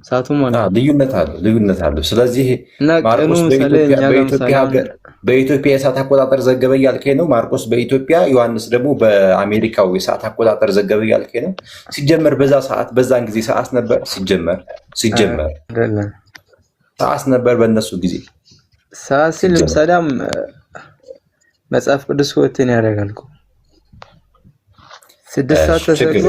ሰዓቱ ማለት ልዩነት አለው። ስለዚህ እና ማርቆስ በኢትዮጵያ የሰዓት አቆጣጠር ዘገበ እያልከኝ ነው። ማርቆስ በኢትዮጵያ ዮሐንስ ደግሞ በአሜሪካው የሰዓት አቆጣጠር ዘገበ እያልከኝ ነው። ሲጀመር በዛን ጊዜ ሰዓት ነበር። ሲጀመር ሰዓት ነበር በእነሱ ጊዜ። ሰዓት ሲል ለምሳሌ መጽሐፍ ቅዱስ ወጥተን ያደርጋል እኮ 6 ሰዓት ተሰቅሎ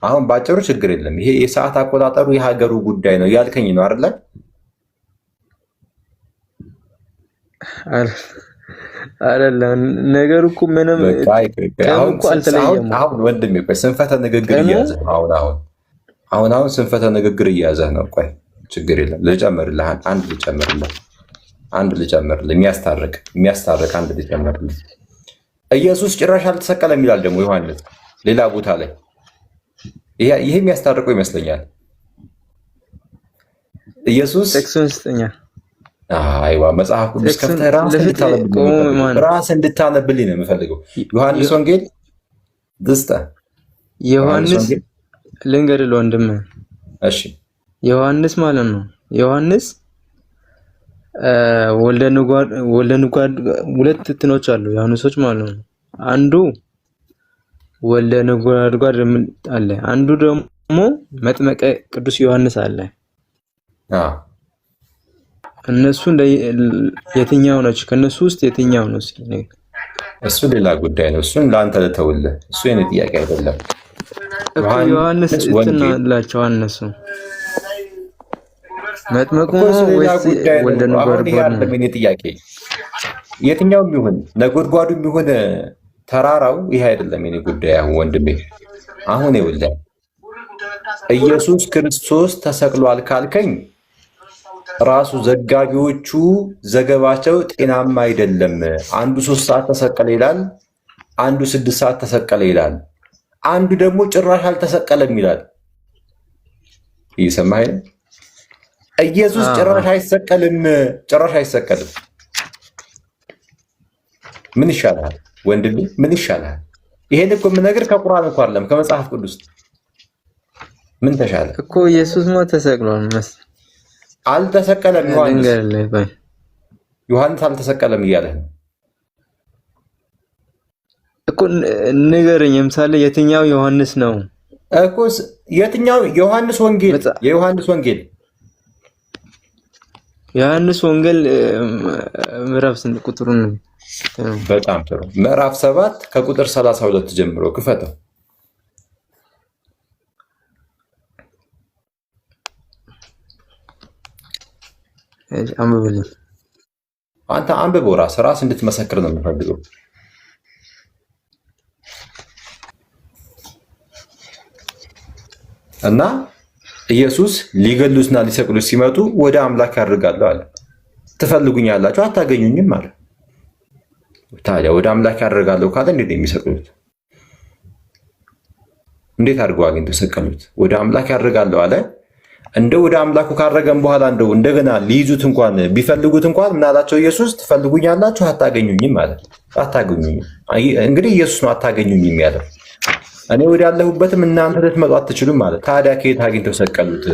አሁን ባጭሩ ችግር የለም። ይሄ የሰዓት አቆጣጠሩ የሀገሩ ጉዳይ ነው ያልከኝ ነው አይደለ? አይደለም ነገሩ እኮ ምንም አሁን ወንድሜ ቆይ ስንፈተ ንግግር እያያዘህ ነው። አሁን ስንፈተ ንግግር እያያዘህ ነው። ቆይ ችግር የለም ልጨምርልህ፣ አንድ ልጨምርልህ የሚያስታርቅ አንድ ልጨምርልህ። ኢየሱስ ጭራሽ አልተሰቀለም ይላል ደግሞ ዮሐንስ ሌላ ቦታ ላይ። ይሄ የሚያስታርቀው ይመስለኛል። ኢየሱስ አይዋ መጽሐፍ ቅዱስ ከፍተህ ራስህ እንድታነብልኝ ነው የምፈልገው። ዮሐንስ ወንጌል ዮሐንስ ልንገርልህ ወንድም፣ እሺ ዮሐንስ ማለት ነው። ዮሐንስ ወልደ ንጓድ ሁለት እንትኖች አሉ ዮሐንሶች ማለት ነው። አንዱ ወልደ ንጓድ አለ፣ አንዱ ደግሞ መጥመቀ ቅዱስ ዮሐንስ አለ። እነሱ የትኛው ናቸው? ከነሱ ውስጥ የትኛው ነው? እሱ ሌላ ጉዳይ ነው። እሱን ለአንተ ልተውልህ። እሱ የኔ ጥያቄ አይደለም። ዮሐንስ እንትናላቸው እነሱ መጥመቁ ወይስ ወልደ ነጎድጓድ ነው? የኔ ጥያቄ የትኛውም ይሁን ነጎድጓዱም ይሁን ተራራው ይሄ አይደለም የኔ ጉዳይ። አሁን ወንድሜ አሁን ይኸውልህ ኢየሱስ ክርስቶስ ተሰቅሏል ካልከኝ ራሱ ዘጋቢዎቹ ዘገባቸው ጤናማ አይደለም። አንዱ 3 ሰዓት ተሰቀለ ይላል፣ አንዱ 6 ሰዓት ተሰቀለ ይላል፣ አንዱ ደግሞ ጭራሽ አልተሰቀለም ይላል። እየሰማኸኝ? ኢየሱስ ጭራሽ አይሰቀልም። ምን ይሻላል ወንድሜ? ምን ይሻላል? ይሄን እኮ የምነግርህ ከቁርአን እንኳን አይደለም ከመጽሐፍ ቅዱስ። ምን ተሻለ እኮ ኢየሱስ ሞት ተሰቅሏል መሰለኝ። አልተሰቀለም። ዮሐንስ አልተሰቀለም እያለህ ነው እኮ። ንገረኝ ምሳሌ የትኛው ዮሐንስ ነው እኮ? የትኛው ዮሐንስ ወንጌል? ዮሐንስ ወንጌል ምዕራፍ ስንት ቁጥሩን? በጣም ጥሩ። ምዕራፍ 7 ከቁጥር 32 ጀምሮ ክፈተው። አንብብልኝ። አንተ አንብበው፣ ራስ እንድትመሰክር ነው የምፈልገው። እና ኢየሱስ ሊገሉትና ሊሰቅሉት ሲመጡ ወደ አምላክ ያደርጋለሁ አለ። ትፈልጉኛላችሁ አታገኙኝም አለ። ታዲያ ወደ አምላክ ያደርጋለሁ ካለ እንዴት የሚሰቅሉት? እንዴት አድርገው አግኝተው ሰቀሉት? ወደ አምላክ ያደርጋለሁ አለ። እንደው ወደ አምላኩ ካረገም በኋላ እንደገና ሊይዙት እንኳን ቢፈልጉት እንኳን ምን አላቸው ኢየሱስ? ትፈልጉኛላችሁ አታገኙኝም ማለት አታገኙኝም። እንግዲህ ኢየሱስ ነው አታገኙኝም ያለው። እኔ ወደ ያለሁበትም እናንተ ልትመጡ አትችሉም ማለት። ታዲያ ከየት አግኝተው ሰቀሉት?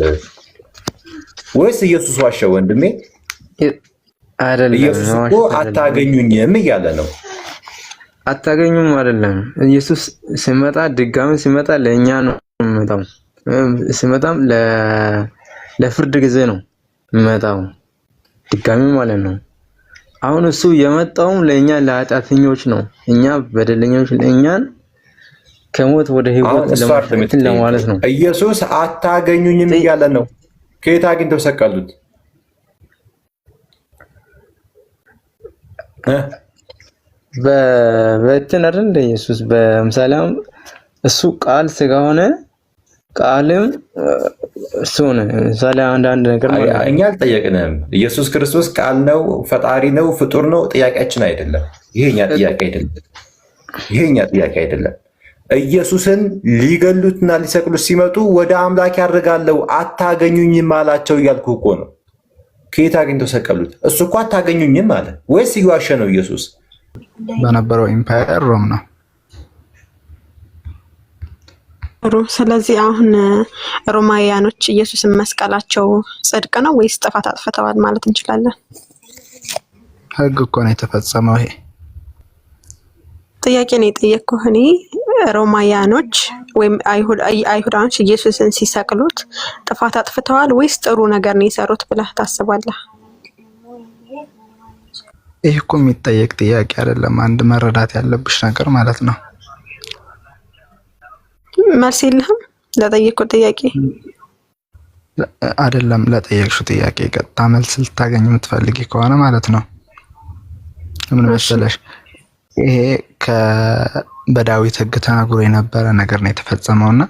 ወይስ ኢየሱስ ዋሸው? ወንድሜ አይደለም፣ ኢየሱስ እኮ አታገኙኝም እያለ ነው። አታገኙም አይደለም። ኢየሱስ ድጋሚ ሲመጣ ለእኛ ነው የሚመጣው። ሲመጣም ለፍርድ ጊዜ ነው የሚመጣው ድጋሚ ማለት ነው። አሁን እሱ የመጣውም ለእኛ ለኃጢአተኞች ነው። እኛ በደለኞች ለእኛን ከሞት ወደ ሕይወት ለማለት ነው። ኢየሱስ አታገኙኝም እያለ ነው። ከየት አግኝተው ሰቀሉት? በእንትን አይደል ኢየሱስ በምሳሌም እሱ ቃል ስጋ ሆነ፣ ቃልም እሱ ሆነ። ምሳሌ አንዳንድ ነገር ማለት እኛ አልጠየቅንም። ኢየሱስ ክርስቶስ ቃል ነው፣ ፈጣሪ ነው፣ ፍጡር ነው ጥያቄያችን አይደለም። ይሄኛ ጥያቄ አይደለም። ኢየሱስን ሊገሉትና ሊሰቅሉት ሲመጡ ወደ አምላክ ያደርጋለሁ አታገኙኝም አላቸው እያልኩ እኮ ነው። ከየት አግኝተው ሰቀሉት? እሱ እኮ አታገኙኝም አለ። ወይስ እየዋሸ ነው ኢየሱስ? በነበረው ኢምፓየር ሮም ነው። ስለዚህ አሁን ሮማውያኖች ኢየሱስን መስቀላቸው ጽድቅ ነው ወይስ ጥፋት አጥፍተዋል ማለት እንችላለን? ህግ እኮ ነው የተፈጸመው። ይሄ ጥያቄ ነው የጠየቅኩህ እኔ። ሮማውያኖች ወይም አይሁዳኖች ኢየሱስን ሲሰቅሉት ጥፋት አጥፍተዋል ወይስ ጥሩ ነገር ነው የሰሩት ብለህ ታስባለህ? ይህ እኮ የሚጠየቅ ጥያቄ አይደለም። አንድ መረዳት ያለብሽ ነገር ማለት ነው። መልስ የለህም ለጠየቅኩት ጥያቄ? አይደለም ለጠየቅሽው ጥያቄ ቀጥታ መልስ ልታገኝ የምትፈልጊ ከሆነ ማለት ነው። ምን መሰለሽ፣ ይሄ በዳዊት ህግ ተናግሮ የነበረ ነገር ነው የተፈጸመውና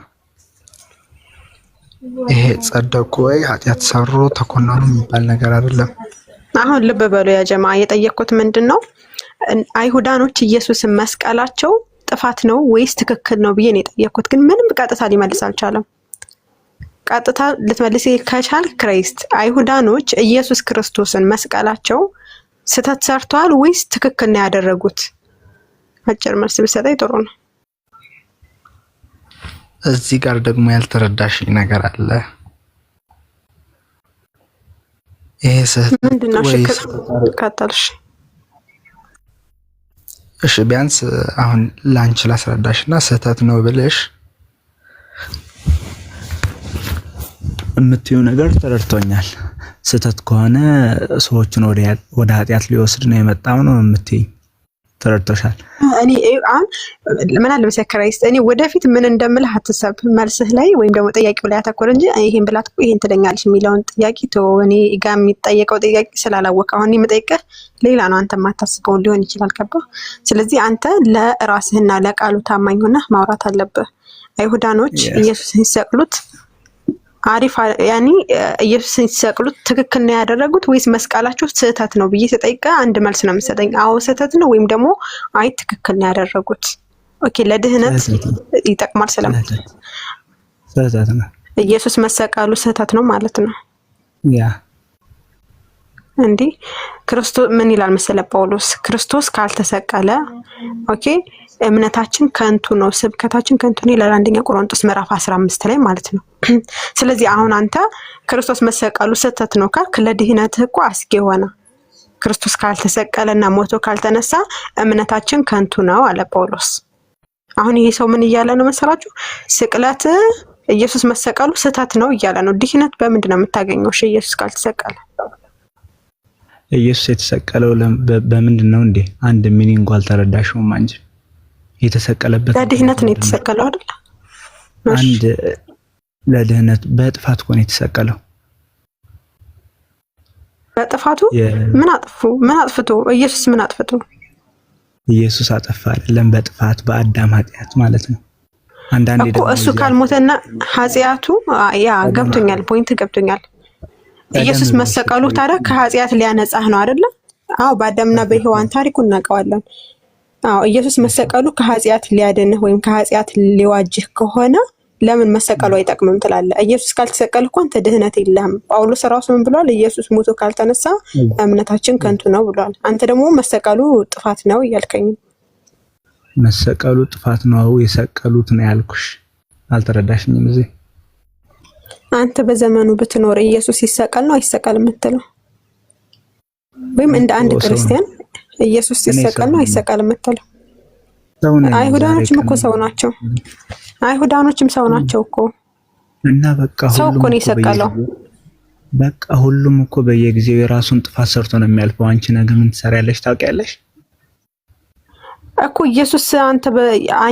ይሄ ጸደቁ ወይ ኃጢአት ሰሩ ተኮነኑ የሚባል ነገር አይደለም። አሁን ልብ በሉ ያ ጀማ፣ የጠየቅኩት ምንድነው አይሁዳኖች ኢየሱስን መስቀላቸው ጥፋት ነው ወይስ ትክክል ነው ብዬ ነው የጠየቅኩት። ግን ምንም ቀጥታ ሊመልስ አልቻለም። ቀጥታ ልትመልስ ከቻል ክራይስት አይሁዳኖች ኢየሱስ ክርስቶስን መስቀላቸው ስህተት ሰርተዋል ወይስ ትክክል ነው ያደረጉት? አጭር መልስ ብትሰጠኝ ጥሩ ነው። እዚህ ጋር ደግሞ ያልተረዳሽ ነገር አለ። ይሄ ስህተት ምንድነው? ቀጥልሽ። እሺ ቢያንስ አሁን ላንቺ ላስረዳሽና ስህተት ነው ብለሽ የምትዩ ነገር ተረድቶኛል። ስህተት ከሆነ ሰዎችን ወደ ኃጢአት ሊወስድ ነው የመጣው ነው የምትይ፣ ተረድቶሻል። እኔ አሁን ምን አለ መሰለህ ክራይስት፣ እኔ ወደፊት ምን እንደምልህ አትሰብ፣ መልስህ ላይ ወይም ደግሞ ጥያቄው ላይ አተኮር እንጂ ይሄን ብላት እኮ ይሄን ትለኛለሽ የሚለውን ጥያቄ ተው። እኔ ጋር የሚጠየቀው ጥያቄ ስላላወቀ አሁን የምጠይቅህ ሌላ ነው፣ አንተ የማታስበው ሊሆን ይችላል። ገባህ? ስለዚህ አንተ ለራስህና ለቃሉ ታማኝ ሆነህ ማውራት አለብህ። አይሁዳኖች ኢየሱስን ሲሰቅሉት አሪፍ ያኒ ኢየሱስን ሲሰቅሉት ትክክል ነው ያደረጉት ወይስ መስቀላቸው ስህተት ነው ብዬ ተጠይቀ አንድ መልስ ነው የምትሰጠኝ። አዎ ስህተት ነው ወይም ደግሞ አይ ትክክል ነው ያደረጉት። ኦኬ ለድህነት ይጠቅማል ስለማለት ስህተት ነው ኢየሱስ መሰቀሉ ስህተት ነው ማለት ነው። ያ እንዴ ክርስቶስ ምን ይላል መሰለ ጳውሎስ፣ ክርስቶስ ካልተሰቀለ ኦኬ እምነታችን ከንቱ ነው፣ ስብከታችን ከንቱ ነው ይላል አንደኛ ቆሮንቶስ ምዕራፍ 15 ላይ ማለት ነው። ስለዚህ አሁን አንተ ክርስቶስ መሰቀሉ ስህተት ነው ካልክ ለድህነትህ እኮ አስጊ ሆነ። ክርስቶስ ካልተሰቀለና ሞቶ ካልተነሳ እምነታችን ከንቱ ነው አለ ጳውሎስ። አሁን ይሄ ሰው ምን እያለ ነው መሰላችሁ? ስቅለት ኢየሱስ መሰቀሉ ስህተት ነው እያለ ነው። ድህነት በምንድን ነው የምታገኘው? እሺ ኢየሱስ ካልተሰቀለ ኢየሱስ የተሰቀለው በምንድን ነው እንዴ? አንድ ሚኒንግ አልተረዳሽውም አንቺ። የተሰቀለበት ለድህነት ነው የተሰቀለው አይደል? አንድ ለድህነት በጥፋት ነው የተሰቀለው። በጥፋቱ ምን አጥፍቶ ኢየሱስ ምን አጥፍቶ? ኢየሱስ አጠፋ አይደለም፣ በጥፋት በአዳም ኃጢአት ማለት ነው። አንዳንዴ ደግሞ እሱ ካልሞተና ኃጢአቱ ያ ገብቶኛል፣ ፖይንት ገብቶኛል። ኢየሱስ መሰቀሉ ታዲያ ከኃጢአት ሊያነጻህ ነው አይደል? አዎ በአዳምና በሔዋን ታሪኩን እናውቀዋለን። አዎ ኢየሱስ መሰቀሉ ከኃጢአት ሊያድንህ ወይም ከኃጢአት ሊዋጅህ ከሆነ ለምን መሰቀሉ አይጠቅምም ትላለህ? ኢየሱስ ካልተሰቀለ እኮ አንተ ድህነት የለህም። ጳውሎስ ራሱ ምን ብሏል? ኢየሱስ ሞቶ ካልተነሳ እምነታችን ከንቱ ነው ብሏል። አንተ ደግሞ መሰቀሉ ጥፋት ነው እያልከኝ። መሰቀሉ ጥፋት ነው የሰቀሉት ነው ያልኩሽ። አልተረዳሽኝም እዚህ። አንተ በዘመኑ ብትኖር ኢየሱስ ይሰቀል ነው አይሰቀል የምትለው? ወይም እንደ አንድ ክርስቲያን ኢየሱስ ይሰቀል ነው አይሰቀል የምትለው? አይሁዳኖችም እኮ ሰው ናቸው። አይሁዳኖችም ሰው ናቸው እኮ እና በቃ ሰው እኮ ነው የሰቀለው። በቃ ሁሉም እኮ በየጊዜው የራሱን ጥፋት ሰርቶ ነው የሚያልፈው። አንቺ ነገ ምን ትሰሪያለሽ ታውቂያለሽ እኮ።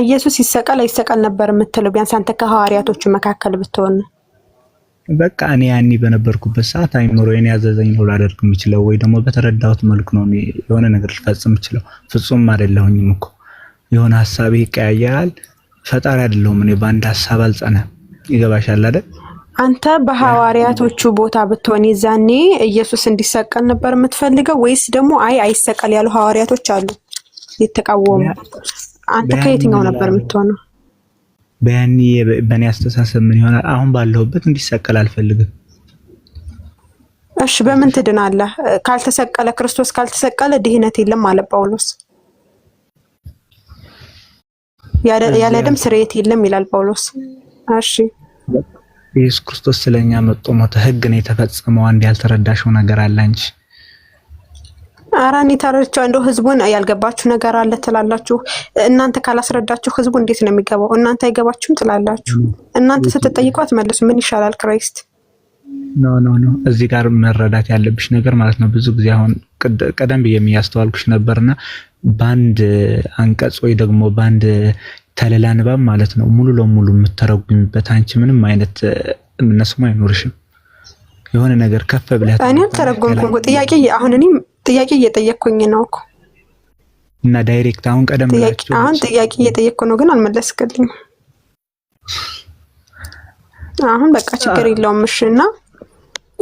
ኢየሱስ ይሰቀል አይሰቀል ነበር የምትለው? ቢያንስ አንተ ከሐዋርያቶቹ መካከል ብትሆን በቃ እኔ ያኔ በነበርኩበት ሰዓት አይምሮዬን ያዘዘኝ ነው ላደርግ የምችለው፣ ወይ ደግሞ በተረዳሁት መልኩ ነው የሆነ ነገር ልፈጽም የምችለው። ፍጹም አይደለሁኝም እኮ የሆነ ሐሳቤ ይቀያየራል። ፈጣሪ አይደለሁም እኔ፣ በአንድ ሐሳብ አልጸናም። ይገባሻል አይደል? አንተ በሐዋርያቶቹ ቦታ ብትሆን ይዛኔ ኢየሱስ እንዲሰቀል ነበር የምትፈልገው ወይስ ደግሞ አይሰቀል ያሉ ሐዋርያቶች አሉ የተቃወሙ? አንተ ከየትኛው ነበር የምትሆነው? በያኔ በእኔ አስተሳሰብ ምን ይሆናል? አሁን ባለሁበት እንዲሰቀል አልፈልግም። እሺ በምን ትድናለህ? ካልተሰቀለ ክርስቶስ ካልተሰቀለ ድህነት የለም አለ ጳውሎስ። ያለ ደም ስርየት የለም ይላል ጳውሎስ። እሺ ኢየሱስ ክርስቶስ ስለኛ መጥቶ ሞተ፣ ህግ ነው የተፈጸመው። አንድ ያልተረዳሽው ነገር አለ እንጂ። ኧረ እኔ ተረድቼዋለሁ። ህዝቡን ያልገባችሁ ነገር አለ ትላላችሁ። እናንተ ካላስረዳችሁ ህዝቡ እንዴት ነው የሚገባው? እናንተ አይገባችሁም ትላላችሁ። እናንተ ስትጠይቁ አትመልሱ። ምን ይሻላል ክራይስት? ኖ እዚህ ጋር መረዳት ያለብሽ ነገር ማለት ነው። ብዙ ጊዜ አሁን ቀደም ብዬ የሚያስተዋልኩሽ ነበርና በአንድ አንቀጽ ወይ ደግሞ በአንድ ተለላ ንባብ ማለት ነው ሙሉ ለሙሉ የምትተረጉሚበት አንቺ ምንም አይነት እምነትም አይኖርሽም። የሆነ ነገር ከፍ ብለህ እኔ ተረጎምኩ ጥያቄ አሁን እኔ ጥያቄ እየጠየቅኩኝ ነው እኮ እና ዳይሬክት አሁን ቀደም ብላችሁ አሁን ጥያቄ እየጠየቅኩ ነው ግን አልመለስክልኝ። አሁን በቃ ችግር የለውም እሺ። እና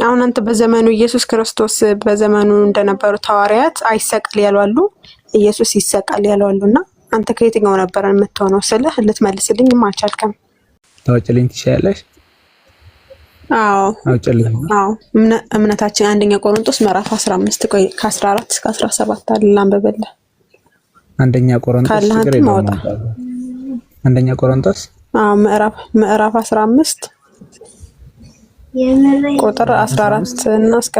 አሁን አንተ በዘመኑ ኢየሱስ ክርስቶስ በዘመኑ እንደነበሩ ሐዋርያት አይሰቀል ያሏሉ፣ ኢየሱስ ይሰቀል ያሏሉና አንተ ከየትኛው ነበር የምትሆነው? ስለህ ልትመልስልኝ አልቻልክም። ታውጭልኝ ትችያለሽ? አዎ አውጭልኝ። አዎ እምነታችን አንደኛ ቆሮንቶስ ምዕራፍ 15 ከ14 እስከ 17 አለ አንብበልህ። አንደኛ ቆሮንቶስ ችግር የለውም። አንደኛ ቆሮንቶስ ምዕራፍ 15 ቁጥር 14 እና እስከ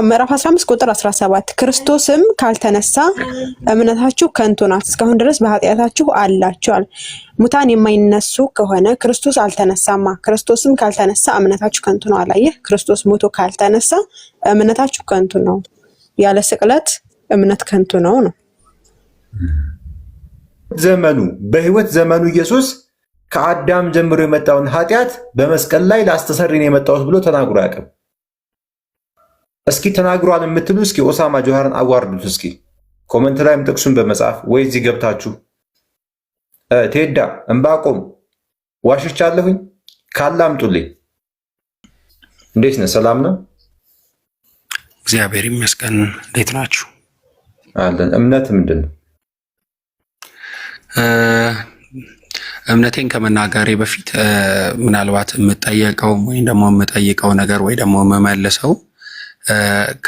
ምዕራፍ 15 ቁጥር 17 ክርስቶስም ካልተነሳ እምነታችሁ ከንቱ ናት፣ እስካሁን ድረስ በኃጢአታችሁ አላችኋል። ሙታን የማይነሱ ከሆነ ክርስቶስ አልተነሳማ። ክርስቶስም ካልተነሳ እምነታችሁ ከንቱ ነው። አላየህ? ክርስቶስ ሞቶ ካልተነሳ እምነታችሁ ከንቱ ነው። ያለ ስቅለት እምነት ከንቱ ነው ነው። በህይወት ዘመኑ ኢየሱስ ከአዳም ጀምሮ የመጣውን ኃጢአት በመስቀል ላይ ላስተሰርይ ነው የመጣሁት ብሎ ተናግሮ አያውቅም። እስኪ ተናግሯል የምትሉ እስኪ ኦሳማ ጆሃርን አዋርዱት። እስኪ ኮመንት ላይም ጥቅሱን በመጻፍ ወይ እዚህ ገብታችሁ ቴዳ እንባቆም ዋሽቻለሁኝ ካለ አምጡልኝ። እንዴት ነህ? ሰላም ነው? እግዚአብሔር ይመስገን። እንዴት ናችሁ? አለን። እምነት ምንድን ነው? እምነቴን ከመናገሬ በፊት ምናልባት የምጠየቀው ወይም ደግሞ የምጠይቀው ነገር ወይ ደግሞ የምመልሰው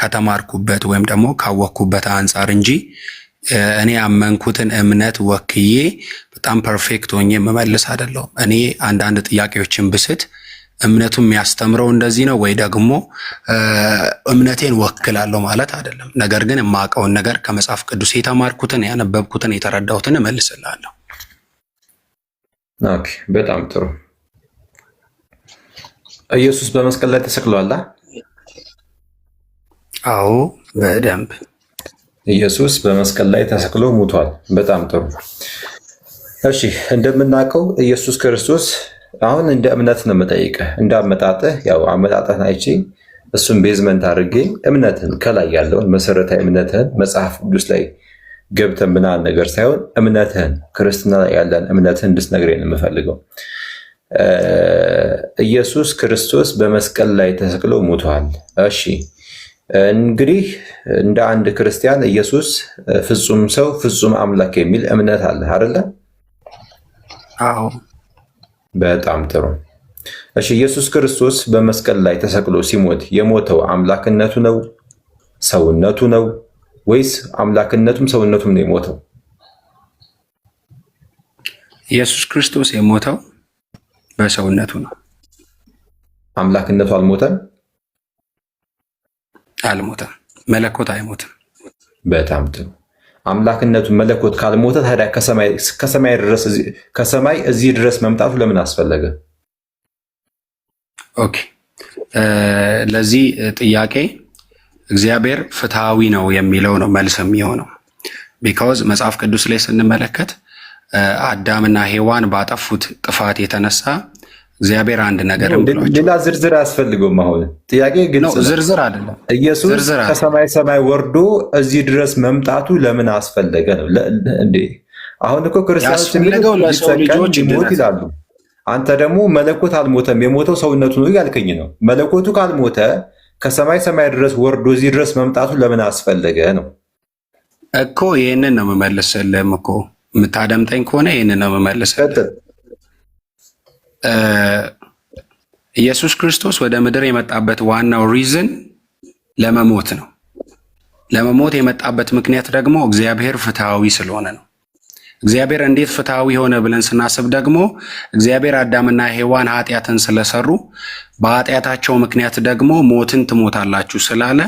ከተማርኩበት ወይም ደግሞ ካወቅኩበት አንጻር እንጂ እኔ ያመንኩትን እምነት ወክዬ በጣም ፐርፌክት ሆኜ የምመልስ አይደለሁም። እኔ አንዳንድ ጥያቄዎችን ብስት እምነቱ የሚያስተምረው እንደዚህ ነው ወይ ደግሞ እምነቴን ወክላለሁ ማለት አይደለም። ነገር ግን የማውቀውን ነገር ከመጽሐፍ ቅዱስ የተማርኩትን፣ ያነበብኩትን፣ የተረዳሁትን እመልስላለሁ። ኦኬ፣ በጣም ጥሩ። ኢየሱስ በመስቀል ላይ ተሰቅሏል። አዎ በደንብ ኢየሱስ በመስቀል ላይ ተሰቅሎ ሙቷል። በጣም ጥሩ። እሺ እንደምናውቀው ኢየሱስ ክርስቶስ አሁን እንደ እምነት ነው የምጠይቅህ፣ እንደ አመጣጥህ ያው አመጣጥህን አይቼ እሱን ቤዝመንት አድርጌ እምነትን ከላይ ያለውን መሰረታዊ እምነትህን መጽሐፍ ቅዱስ ላይ ገብተን ምናምን ነገር ሳይሆን እምነትህን ክርስትና ላይ ያለን እምነትህን እንድትነግረኝ ነው የምፈልገው። ኢየሱስ ክርስቶስ በመስቀል ላይ ተሰቅሎ ሙቷል። እሺ እንግዲህ እንደ አንድ ክርስቲያን ኢየሱስ ፍጹም ሰው ፍጹም አምላክ የሚል እምነት አለ አይደለ? አዎ። በጣም ጥሩ። እሺ ኢየሱስ ክርስቶስ በመስቀል ላይ ተሰቅሎ ሲሞት የሞተው አምላክነቱ ነው ሰውነቱ ነው ወይስ አምላክነቱም ሰውነቱም ነው የሞተው? ኢየሱስ ክርስቶስ የሞተው በሰውነቱ ነው። አምላክነቱ አልሞተም? አልሞተም። መለኮት አይሞትም። በጣም ጥሩ። አምላክነቱ መለኮት ካልሞተ ታዲያ ከሰማይ እዚህ ድረስ መምጣቱ ለምን አስፈለገ? ኦኬ፣ ለዚህ ጥያቄ እግዚአብሔር ፍትሃዊ ነው የሚለው ነው መልስ የሚሆነው። ቢካውዝ መጽሐፍ ቅዱስ ላይ ስንመለከት አዳምና ሔዋን ባጠፉት ጥፋት የተነሳ እግዚአብሔር አንድ ነገር ሌላ ዝርዝር አያስፈልገውም። አሁን ጥያቄ ግልጽ ነው። ዝርዝር አይደለም። ኢየሱስ ከሰማይ ሰማይ ወርዶ እዚህ ድረስ መምጣቱ ለምን አስፈለገ ነው እንዴ? አሁን እኮ ክርስቲያኖች የሚለው ለሰው ልጆች ሞት ይላሉ። አንተ ደግሞ መለኮት አልሞተም የሞተው ሰውነቱ ነው ያልከኝ ነው። መለኮቱ ካልሞተ ከሰማይ ሰማይ ድረስ ወርዶ እዚህ ድረስ መምጣቱ ለምን አስፈለገ ነው እኮ። ይህንን ነው የምመልስልህም እኮ የምታደምጠኝ ከሆነ ይህንን ነው የምመልስልህ። ኢየሱስ ክርስቶስ ወደ ምድር የመጣበት ዋናው ሪዝን ለመሞት ነው። ለመሞት የመጣበት ምክንያት ደግሞ እግዚአብሔር ፍትሃዊ ስለሆነ ነው። እግዚአብሔር እንዴት ፍትሐዊ ሆነ ብለን ስናስብ ደግሞ እግዚአብሔር አዳምና ሔዋን ኃጢአትን ስለሰሩ በኃጢአታቸው ምክንያት ደግሞ ሞትን ትሞታላችሁ ስላለ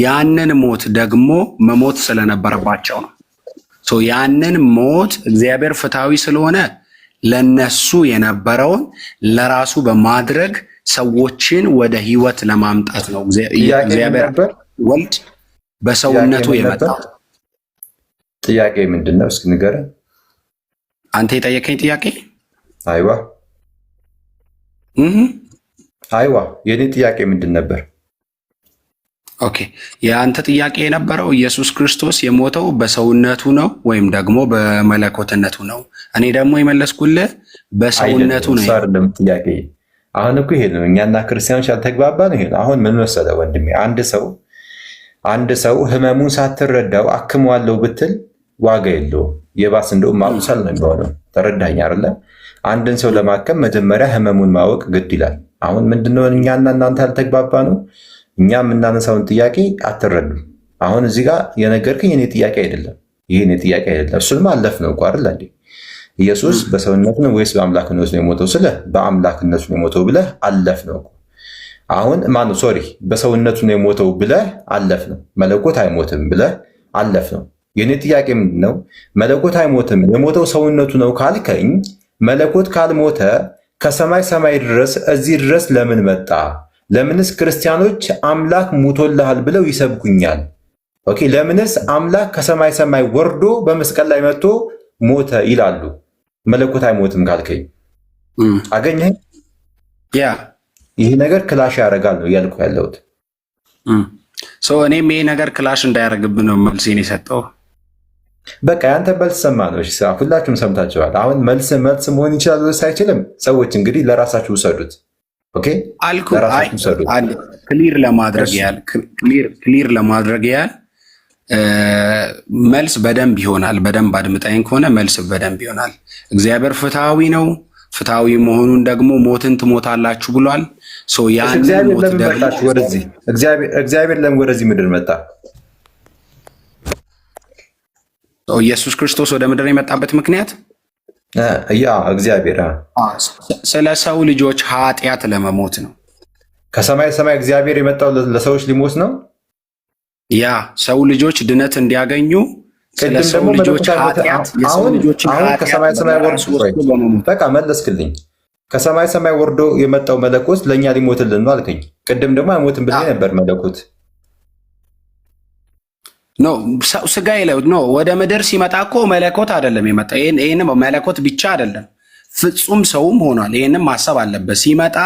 ያንን ሞት ደግሞ መሞት ስለነበረባቸው ነው። ያንን ሞት እግዚአብሔር ፍትሐዊ ስለሆነ ለነሱ የነበረውን ለራሱ በማድረግ ሰዎችን ወደ ህይወት ለማምጣት ነው እግዚአብሔር ወልድ በሰውነቱ የመጣው። ጥያቄ ምንድነው? እስኪ ንገረን። አንተ የጠየቀኝ ጥያቄ? አይዋ የኔ ጥያቄ ምንድን ነበር? ኦኬ የአንተ ጥያቄ የነበረው ኢየሱስ ክርስቶስ የሞተው በሰውነቱ ነው ወይም ደግሞ በመለኮትነቱ ነው? እኔ ደግሞ የመለስኩልህ በሰውነቱ ነው። አይደለም ጥያቄ። አሁን እኮ ይሄ ነው እኛና ክርስቲያኖች ያልተግባባ ነው። ይሄ አሁን ምን መሰለህ ወንድሜ፣ አንድ ሰው ህመሙን ሳትረዳው አክመዋለሁ ብትል ዋጋ የለውም። የባስ እንደውም ማቁሰል ነው የሚሆነው። ተረዳኝ አይደለ? አንድን ሰው ለማከም መጀመሪያ ህመሙን ማወቅ ግድ ይላል። አሁን ምንድነው እኛና እናንተ ያልተግባባ ነው? እኛ የምናነሳውን ጥያቄ አትረዱም። አሁን እዚህ ጋር የነገርከኝ የኔ ጥያቄ አይደለም፣ ይሄ የኔ ጥያቄ አይደለም። እሱንም አለፍ ነው እኮ አይደል እንዴ? ኢየሱስ በሰውነቱ ነው ወይስ በአምላክነቱ ነው የሞተው? ስለ በአምላክነቱ ነው የሞተው ብለህ አለፍ ነው እኮ። አሁን ማነው ሶሪ በሰውነቱ ነው የሞተው ብለህ አለፍ ነው። መለኮት አይሞትም ብለህ አለፍ ነው። የኔ ጥያቄ ምንድነው? መለኮት አይሞትም የሞተው ሰውነቱ ነው ካልከኝ፣ መለኮት ካልሞተ ከሰማይ ሰማይ ድረስ እዚህ ድረስ ለምን መጣ? ለምንስ ክርስቲያኖች አምላክ ሙቶልሃል ብለው ይሰብኩኛል? ኦኬ ለምንስ አምላክ ከሰማይ ሰማይ ወርዶ በመስቀል ላይ መጥቶ ሞተ ይላሉ? መለኮት አይሞትም ካልከኝ አገኘህ? ያ ይህ ነገር ክላሽ ያደርጋል ነው እያልኩ ያለሁት። እኔም ይሄ ነገር ክላሽ እንዳያደርግብን ነው መልሴን የሰጠው። በቃ ያንተ መልስ ሰማ ነው። ሁላችሁም ሰምታችኋል። አሁን መልስ መሆን ይችላል ወይስ አይችልም? ሰዎች እንግዲህ ለራሳችሁ ውሰዱት። ኦኬ አልኩ። ክሊር ለማድረግ ያህል መልስ በደንብ ይሆናል። በደንብ አድምጣኝ ከሆነ መልስ በደንብ ይሆናል። እግዚአብሔር ፍትሐዊ ነው። ፍትሐዊ መሆኑን ደግሞ ሞትን ትሞታላችሁ ብሏል። እግዚአብሔር ለምን ወደዚህ ምድር መጣ? ኢየሱስ ክርስቶስ ወደ ምድር የመጣበት ምክንያት እግዚአብሔር ስለ ሰው ልጆች ኃጢአት ለመሞት ነው። ከሰማይ ሰማይ እግዚአብሔር የመጣው ለሰዎች ሊሞት ነው። ያ ሰው ልጆች ድነት እንዲያገኙ ስለ ሰው ልጆች ኃጢአት ከሰማይ ሰማይ ወርዶ በቃ መለስክልኝ። ከሰማይ ሰማይ ወርዶ የመጣው መለኮት ለእኛ ሊሞትልን ነው አልከኝ። ቅድም ደግሞ አይሞትም ብለህ ነበር። መለኮት ስጋ ወደ ምድር ሲመጣ እኮ መለኮት አይደለም የመጣ። ይህን መለኮት ብቻ አይደለም ፍጹም ሰውም ሆኗል። ይህንም ማሰብ አለበት። ሲመጣ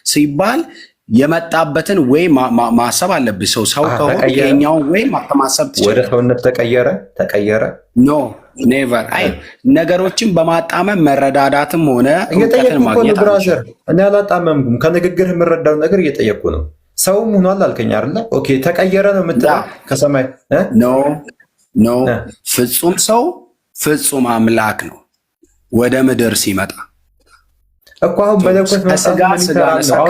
ሲባል የመጣበትን ወይ ማሰብ አለብህ። ሰው ከሆነ ይሄኛውን ወይ ማሰብ ትችላለህ። ወደ ሰውነት ተቀየረ ኔቨር። ነገሮችን በማጣመም መረዳዳትም ሆነ እውቀትን ማግኘት እኔ አላጣመምኩም። ከንግግር የምረዳው ነገር እየጠየቅኩ ነው። ሰውም ሆኗል አልከኝ አይደለ? ኦኬ ተቀየረ ነው የምትለው? ከሰማይ ፍጹም ሰው ፍጹም አምላክ ነው ወደ ምድር ሲመጣ እኮ። አሁን መለኮት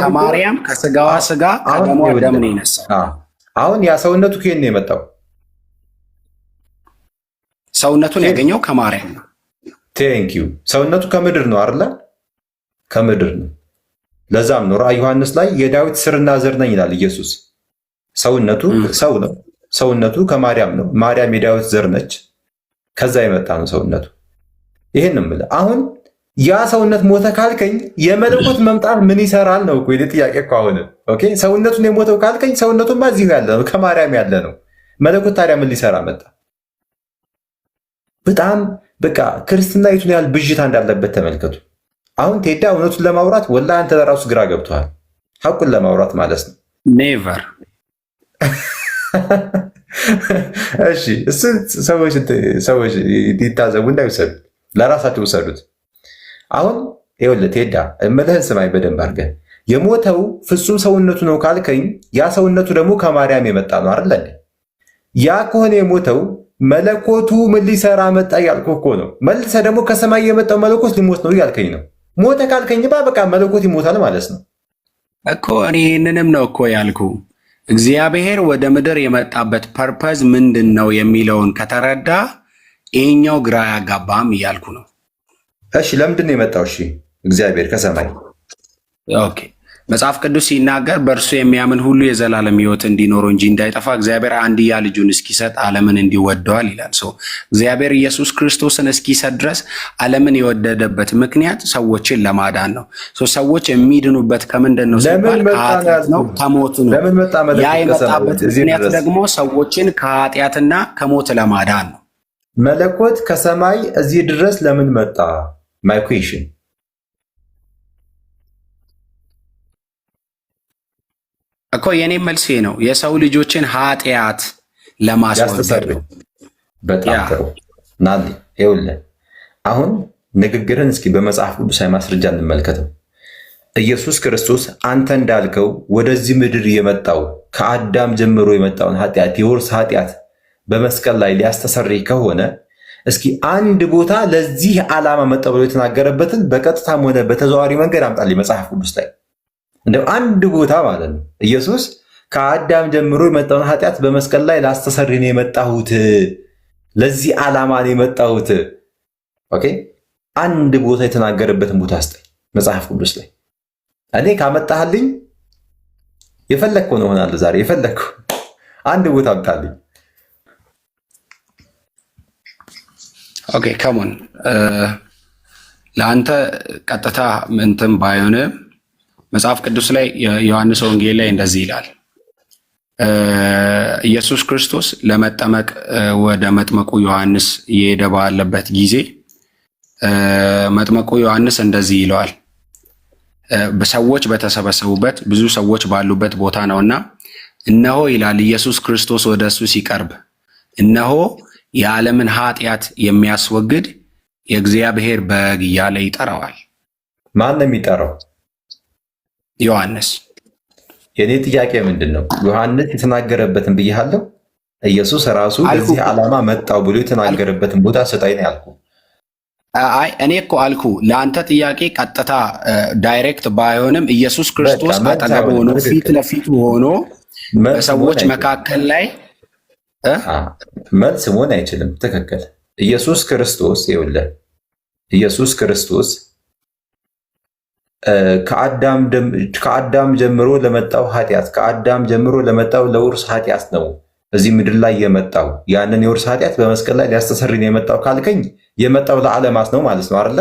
ከማርያም ከስጋዋ ስጋ ከደሟ ደም ነው የነሳው። አሁን ያ ሰውነቱ ከየት ነው የመጣው? ሰውነቱን ያገኘው ከማርያም ነው። ቴንኪዩ። ሰውነቱ ከምድር ነው አይደለ? ከምድር ነው። ለዛም ነው ራዕይ ዮሐንስ ላይ የዳዊት ስርና ዘር ነኝ ይላል ኢየሱስ። ሰውነቱ ሰው ነው። ሰውነቱ ከማርያም ነው። ማርያም የዳዊት ዘር ነች። ከዛ የመጣ ነው ሰውነቱ። ይሄን ነው የምልህ። አሁን ያ ሰውነት ሞተ ካልከኝ የመለኮት መምጣት ምን ይሰራል ነው እኮ ጥያቄ እኮ። አሁን ኦኬ ሰውነቱን የሞተው ካልከኝ ሰውነቱማ እዚሁ ያለ ነው፣ ከማርያም ያለ ነው። መለኮት ታዲያ ምን ሊሰራ መጣ? በጣም በቃ ክርስትና የቱን ያህል ብዥታ እንዳለበት ተመልከቱ። አሁን ቴዳ እውነቱን ለማውራት ወላ አንተ ለራሱ ግራ ገብቶሃል። ሐቁን ለማውራት ማለት ነው። ኔቨር እሺ፣ እሱ ሰዎች ይታዘቡ እንዳይወሰዱ ለራሳቸው ውሰዱት። አሁን ይኸውልህ ቴዳ እምልህን ስማኝ በደንብ አድርገህ። የሞተው ፍጹም ሰውነቱ ነው ካልከኝ ያ ሰውነቱ ደግሞ ከማርያም የመጣ ነው አይደል? ያ ከሆነ የሞተው መለኮቱ ምን ሊሰራ መጣ እያልኩህ እኮ ነው። መልሰህ ደግሞ ከሰማይ የመጣው መለኮት ሊሞት ነው እያልከኝ ነው። ሞተ ካልከኝ በቃ መለኮት ይሞታል ማለት ነው እኮ። እኔ ይህንንም ነው እኮ ያልኩ። እግዚአብሔር ወደ ምድር የመጣበት ፐርፐዝ ምንድን ነው የሚለውን ከተረዳ ይሄኛው ግራ ያጋባም እያልኩ ነው። እሺ ለምንድን ነው የመጣው? እሺ እግዚአብሔር ከሰማይ ኦኬ መጽሐፍ ቅዱስ ሲናገር በእርሱ የሚያምን ሁሉ የዘላለም ሕይወት እንዲኖረው እንጂ እንዳይጠፋ እግዚአብሔር አንድያ ልጁን እስኪሰጥ ዓለምን እንዲወደዋል ይላል። እግዚአብሔር ኢየሱስ ክርስቶስን እስኪሰጥ ድረስ ዓለምን የወደደበት ምክንያት ሰዎችን ለማዳን ነው። ሰዎች የሚድኑበት ከምንድን ነው ሲባል ከኃጢአት ነው፣ ከሞት ነው። ያ የመጣበት ምክንያት ደግሞ ሰዎችን ከኃጢአትና ከሞት ለማዳን ነው። መለኮት ከሰማይ እዚህ ድረስ ለምን መጣ? ማይ ኩዌሽን እኮ የኔ መልስ ነው። የሰው ልጆችን ኃጢአት ለማስወገድ ነው። በጣም ጥሩ ናሊ። ይኸውልህ አሁን ንግግርን እስኪ በመጽሐፍ ቅዱሳዊ ማስረጃ እንመልከተው። ኢየሱስ ክርስቶስ አንተ እንዳልከው ወደዚህ ምድር የመጣው ከአዳም ጀምሮ የመጣውን ኃጢአት የውርስ ኃጢአት በመስቀል ላይ ሊያስተሰርይ ከሆነ እስኪ አንድ ቦታ ለዚህ ዓላማ መጣ ብሎ የተናገረበትን በቀጥታም ሆነ በተዘዋዋሪ መንገድ አምጣልኝ መጽሐፍ ቅዱስ ላይ እንደው አንድ ቦታ ማለት ነው። ኢየሱስ ከአዳም ጀምሮ የመጣውን ኃጢአት በመስቀል ላይ ላስተሰርይ ነው የመጣሁት፣ ለዚህ ዓላማ ነው የመጣሁት። ኦኬ አንድ ቦታ የተናገረበትን ቦታ አስጠኝ መጽሐፍ ቅዱስ ላይ። እኔ ካመጣህልኝ የፈለግከው ነው ሆናለሁ። ዛሬ የፈለግከው አንድ ቦታ አምጣልኝ። ኦኬ ከሞን ለአንተ ቀጥታ እንትን ባይሆንም መጽሐፍ ቅዱስ ላይ ዮሐንስ ወንጌል ላይ እንደዚህ ይላል። ኢየሱስ ክርስቶስ ለመጠመቅ ወደ መጥመቁ ዮሐንስ እየሄደ ባለበት ጊዜ መጥመቁ ዮሐንስ እንደዚህ ይለዋል። በሰዎች በተሰበሰቡበት ብዙ ሰዎች ባሉበት ቦታ ነውና እነሆ ይላል ኢየሱስ ክርስቶስ ወደ እሱ ሲቀርብ እነሆ የዓለምን ኃጢአት የሚያስወግድ የእግዚአብሔር በግ እያለ ይጠራዋል። ማን ነው የሚጠራው? ዮሐንስ። የኔ ጥያቄ ምንድን ነው? ዮሐንስ የተናገረበትን ብያለሁ። ኢየሱስ ራሱ ለዚህ ዓላማ መጣው ብሎ የተናገረበትን ቦታ ስጠኝ ነው ያልኩ። አይ እኔ እኮ አልኩ ለአንተ ጥያቄ ቀጥታ ዳይሬክት ባይሆንም ኢየሱስ ክርስቶስ አጠገብ ሆኖ ፊት ለፊቱ ሆኖ በሰዎች መካከል ላይ መልስ መሆን አይችልም። ትክክል። ኢየሱስ ክርስቶስ ይኸውልህ፣ ኢየሱስ ክርስቶስ ከአዳም ጀምሮ ለመጣው ኃጢአት ከአዳም ጀምሮ ለመጣው ለውርስ ኃጢአት ነው እዚህ ምድር ላይ የመጣው። ያንን የውርስ ኃጢአት በመስቀል ላይ ሊያስተሰርይ ነው የመጣው ካልከኝ የመጣው ለዓለማት ነው ማለት ነው አይደለ?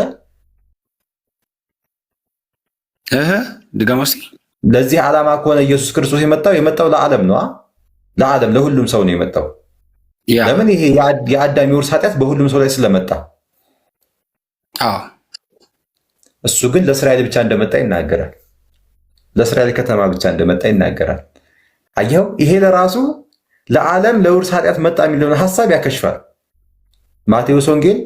ድጋሚ እስኪ። ለዚህ ዓላማ ከሆነ ኢየሱስ ክርስቶስ የመጣው ለዓለም ነው። ለዓለም ለሁሉም ሰው ነው የመጣው። ለምን? ይሄ የአዳም የውርስ ኃጢአት በሁሉም ሰው ላይ ስለመጣ። እሱ ግን ለእስራኤል ብቻ እንደመጣ ይናገራል። ለእስራኤል ከተማ ብቻ እንደመጣ ይናገራል። አየኸው? ይሄ ለራሱ ለዓለም ለውርስ ኃጢአት መጣ የሚለውን ሐሳብ ያከሽፋል። ማቴዎስ ወንጌል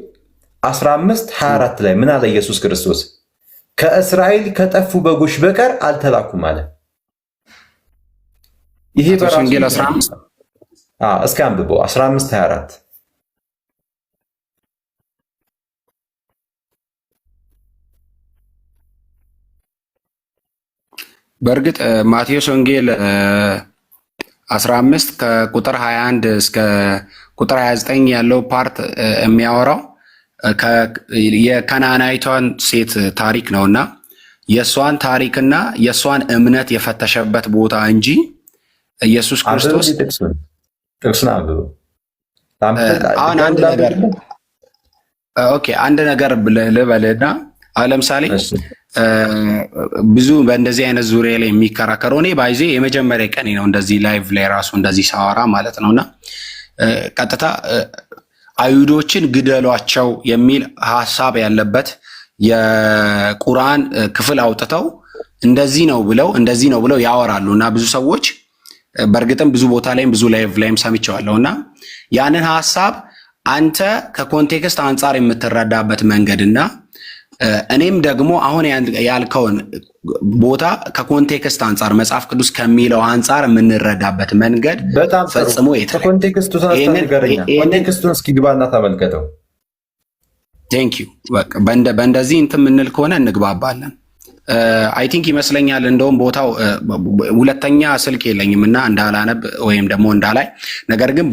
15:24 ላይ ምን አለ ኢየሱስ ክርስቶስ? ከእስራኤል ከጠፉ በጎች በቀር አልተላኩም አለ። ይሄ በራሱ ወንጌል 15 እስከ አንብበው 15:24 በእርግጥ ማቴዎስ ወንጌል 15 ከቁጥር 21 እስከ ቁጥር 29 ያለው ፓርት የሚያወራው የከናናይቷን ሴት ታሪክ ነውና የእሷን ታሪክና የእሷን እምነት የፈተሸበት ቦታ እንጂ ኢየሱስ ክርስቶስ ጥቅሱን አንብበው። አሁን አንድ ነገር ልበልና አሁን ለምሳሌ ብዙ በእንደዚህ አይነት ዙሪያ ላይ የሚከራከረው እኔ ባይዜ የመጀመሪያ ቀኔ ነው እንደዚህ ላይቭ ላይ ራሱ እንደዚህ ሳወራ ማለት ነውና ቀጥታ አይሁዶችን ግደሏቸው የሚል ሐሳብ ያለበት የቁርአን ክፍል አውጥተው እንደዚህ ነው ብለው ያወራሉና ብዙ ሰዎች በእርግጥም ብዙ ቦታ ላይም ብዙ ላይቭ ላይም ሰምቼዋለሁና ያንን ሐሳብ አንተ ከኮንቴክስት አንጻር የምትረዳበት መንገድና እኔም ደግሞ አሁን ያልከውን ቦታ ከኮንቴክስት አንጻር መጽሐፍ ቅዱስ ከሚለው አንጻር የምንረዳበት መንገድ ፈጽሞ የተለየ። ኮንቴክስቱን እስኪ ግባና ተመልከተው። ቴንክ ዩ። በቃ በእንደዚህ እንትን የምንል ከሆነ እንግባባለን። አይ ቲንክ ይመስለኛል እንደውም ቦታው ሁለተኛ ስልክ የለኝም እና እንዳላነብ ወይም ደግሞ እንዳላይ፣ ነገር ግን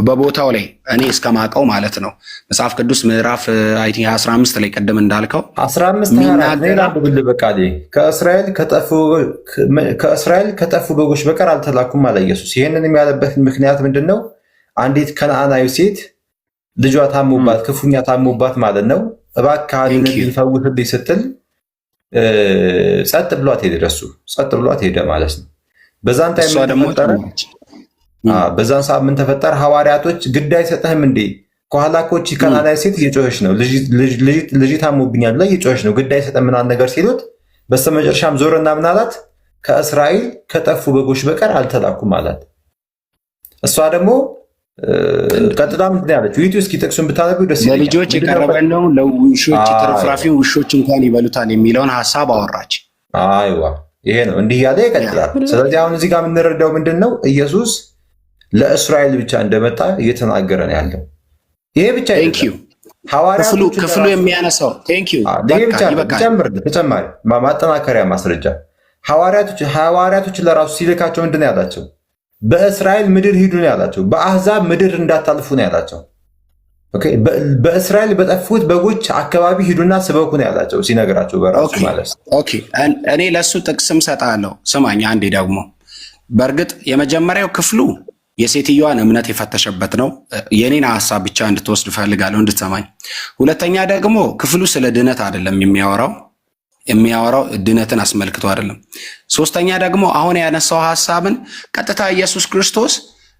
በቦታው ላይ እኔ እስከማውቀው ማለት ነው መጽሐፍ ቅዱስ ምዕራፍ አይ ቲንክ 15 ላይ ቀደም እንዳልከው 15 በቃ ከእስራኤል ከጠፉ በጎች በቀር አልተላኩም አለ ኢየሱስ። ይህንን ያለበት ምክንያት ምንድን ነው? አንዲት ከነዓናዊ ሴት ልጇ ታሞባት ክፉኛ ታሞባት ማለት ነው። እባክህ አድነኝ ፈውስልኝ ስትል ጸጥ ብሏት ሄደ። እሱ ጸጥ ብሏት ሄደ ማለት ነው። በዛን ሰዓት ምን ተፈጠረ? ሐዋርያቶች ግድ አይሰጥህም እንዴ? ከኋላ እኮ ይህች ከነዓናዊ ሴት እየጮኸች ነው፣ ልጅ ታሞብኛል ብላ እየጮኸች ነው፣ ግድ አይሰጥህም ምናምን ነገር ሲሉት፣ በስተመጨረሻም ዞርና ምን አላት? ከእስራኤል ከጠፉ በጎች በቀር አልተላኩም አላት። እሷ ደግሞ ቀጥታ ምንድን ያለችው? ዩቲ እስኪ ጥቅሱን ብታነቢው ደስ ይለኛል። ለልጆች የቀረበ ነው፣ ለውሾች ትርፍራፊውን ውሾች እንኳን ይበሉታል የሚለውን ሀሳብ አወራች። አይዋ ይሄ ነው፣ እንዲህ ያለ ይቀጥላል። ስለዚህ አሁን እዚህ ጋር የምንረዳው ምንድን ነው? ኢየሱስ ለእስራኤል ብቻ እንደመጣ እየተናገረ ነው ያለው። ይሄ ብቻ ክፍሉ የሚያነሳው ተጨማሪ ማጠናከሪያ ማስረጃ ሐዋርያቶችን ለራሱ ሲልካቸው ምንድን ነው ያላቸው? በእስራኤል ምድር ሂዱ ነው ያላቸው። በአሕዛብ ምድር እንዳታልፉ ነው ያላቸው። በእስራኤል በጠፉት በጎች አካባቢ ሂዱና ስበኩ ነው ያላቸው ሲነግራቸው በራሱ ማለት ነው። እኔ ለእሱ ጥቅስም ሰጣለሁ። ስማኝ አንዴ ደግሞ በእርግጥ የመጀመሪያው ክፍሉ የሴትዮዋን እምነት የፈተሸበት ነው። የኔን ሀሳብ ብቻ እንድትወስድ እፈልጋለሁ፣ እንድትሰማኝ። ሁለተኛ ደግሞ ክፍሉ ስለ ድነት አይደለም የሚያወራው ድነትን አስመልክቶ አይደለም። ሶስተኛ ደግሞ አሁን ያነሳው ሀሳብን ቀጥታ ኢየሱስ ክርስቶስ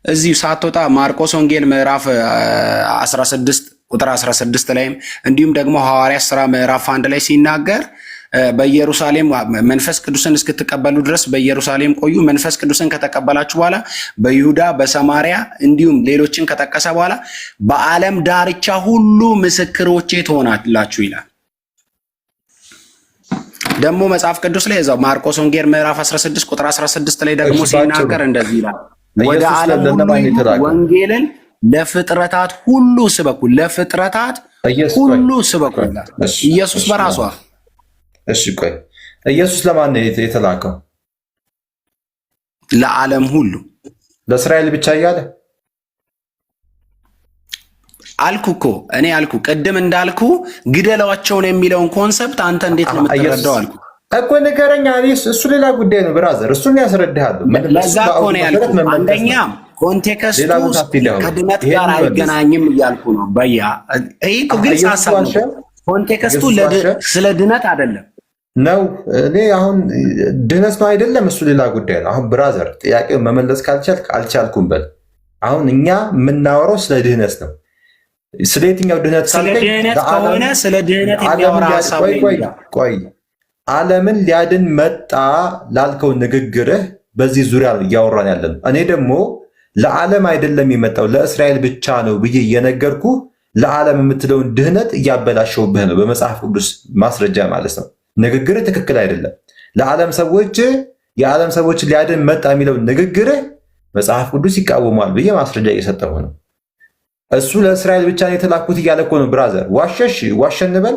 እዚሁ ሳትወጣ ማርቆስ ወንጌል ምዕራፍ 16 ቁጥር 16 ላይም እንዲሁም ደግሞ ሐዋርያት ሥራ ምዕራፍ 1 ላይ ሲናገር በኢየሩሳሌም መንፈስ ቅዱስን እስክትቀበሉ ድረስ በኢየሩሳሌም ቆዩ፣ መንፈስ ቅዱስን ከተቀበላችሁ በኋላ በይሁዳ በሰማሪያ እንዲሁም ሌሎችን ከጠቀሰ በኋላ በዓለም ዳርቻ ሁሉ ምስክሮቼ ትሆናላችሁ ይላል። ደግሞ መጽሐፍ ቅዱስ ላይ እዛው ማርቆስ ወንጌል ምዕራፍ 16 ቁጥር 16 ላይ ደግሞ ሲናገር እንደዚህ ይላል፣ ወደ ዓለም ሁሉ ወንጌልን ለፍጥረታት ሁሉ ስበኩ፣ ለፍጥረታት ሁሉ ስበኩ ይላል ኢየሱስ በራሱ። እሺ ቆይ ኢየሱስ ለማን ነው የተላከው? ለዓለም ሁሉ። ለእስራኤል ብቻ እያለ አልኩ እኮ እኔ አልኩ ቅድም እንዳልኩ ግደሏቸውን የሚለውን ኮንሰፕት አንተ እንዴት ነው የምትረዳው? አልኩ እኮ ንገረኛ። እሱ ሌላ ጉዳይ ነው ብራዘር፣ እሱን ያስረዳሃለሁ። ለዛ እኮ ነው ያልኩ። አንደኛ ኮንቴክስቱ ከድነት ጋር አይገናኝም እያልኩ ነው። በያ ይሄ እኮ ግልጽ ሀሳብ ነው። ኮንቴክስቱ ስለ ድነት አይደለም ነው። እኔ አሁን ድነት ነው አይደለም፣ እሱ ሌላ ጉዳይ ነው። አሁን ብራዘር ጥያቄውን መመለስ ካልቻልክ አልቻልኩም በል። አሁን እኛ የምናወራው ስለ ድህነት ነው። ስለ የትኛው ድህነት? ስለ ድህነት ከሆነ ስለ ድህነት የሚያወራ ሀሳብ ቆይ ዓለምን ሊያድን መጣ ላልከው ንግግርህ በዚህ ዙሪያ እያወራን ያለን። እኔ ደግሞ ለዓለም አይደለም የመጣው ለእስራኤል ብቻ ነው ብዬ እየነገርኩ ለዓለም የምትለውን ድህነት እያበላሸውብህ ነው፣ በመጽሐፍ ቅዱስ ማስረጃ ማለት ነው። ንግግርህ ትክክል አይደለም። የዓለም ሰዎች ሊያድን መጣ የሚለውን ንግግርህ መጽሐፍ ቅዱስ ይቃወሟል ብዬ ማስረጃ እየሰጠሁ ነው። እሱ ለእስራኤል ብቻ ነው የተላኩት እያለ እኮ ነው ብራዘር። ዋሸሽ ዋሸ እንበል